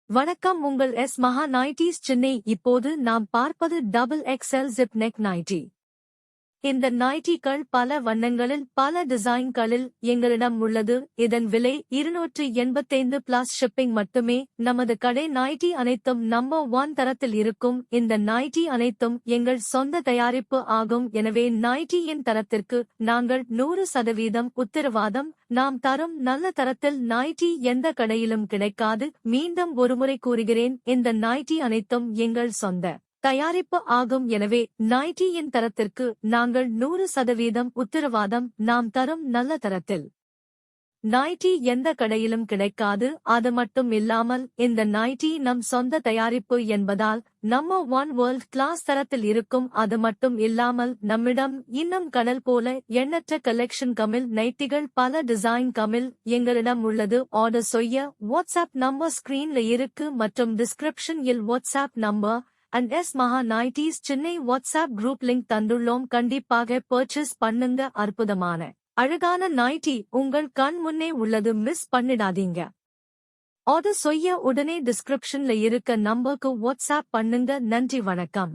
வணக்கம், உங்கள் S Maha nighties Chennai. இப்போது நாம் பார்ப்பது double XL zip neck nighty. இந்த நைட்டிகள் பல வண்ணங்களில் பல டிசைன்களில் எங்களிடம் உள்ளது. இதன் விலை 285 பிளஸ் ஷிப்பிங் மட்டுமே. நமது கடை நைட்டி அனைத்தும் நம்பர் 1 தரத்தில் இருக்கும். இந்த நைட்டி அனைத்தும் எங்கள் சொந்த தயாரிப்பு ஆகும். எனவே நைட்டியின் தரத்திற்கு நாங்கள் 100% உத்தரவாதம். நாம் தரும் நல்ல தரத்தில் நைட்டி எந்த கடையிலும் கிடைக்காது. மீண்டும் ஒருமுறை கூறுகிறேன், இந்த நைட்டி அனைத்தும் எங்கள் சொந்த தயாரிப்பு ஆகும். எனவே நைட்டியின் தரத்திற்கு நாங்கள் 100% உத்தரவாதம். நாம் தரும் நல்ல தரத்தில் நைட்டி எந்த கடையிலும் கிடைக்காது. அது மட்டும் இல்லாமல் இந்த நைட்டி நம் சொந்த தயாரிப்பு என்பதால் நம்பர் 1 வேர்ல்ட் கிளாஸ் தரத்தில் இருக்கும். அது மட்டும் இல்லாமல் நம்மிடம் இன்னும் கடல் போல எண்ணற்ற கலெக்ஷன் கமில் நைட்டிகள் பல டிசைன் கமில் எங்களிடம் உள்ளது. ஆர்டர் செய்ய வாட்ஸ்அப் நம்பர் ஸ்கிரீன்ல இருக்கு மற்றும் டிஸ்கிரிப்ஷன் இல் WhatsApp number and S Maha nighties Chennai WhatsApp group link தந்துள்ளோம். கண்டிப்பாக பர்ச்சேஸ் பண்ணுங்க. அற்புதமான அழகான நைட்டி உங்கள் கண் முன்னே உள்ளது, மிஸ் பண்ணிடாதீங்க. ஆர்டர் செய்ய உடனே டிஸ்கிரிப்ஷன்ல இருக்க நம்பருக்கு வாட்ஸ்அப் பண்ணுங்க. நன்றி, வணக்கம்.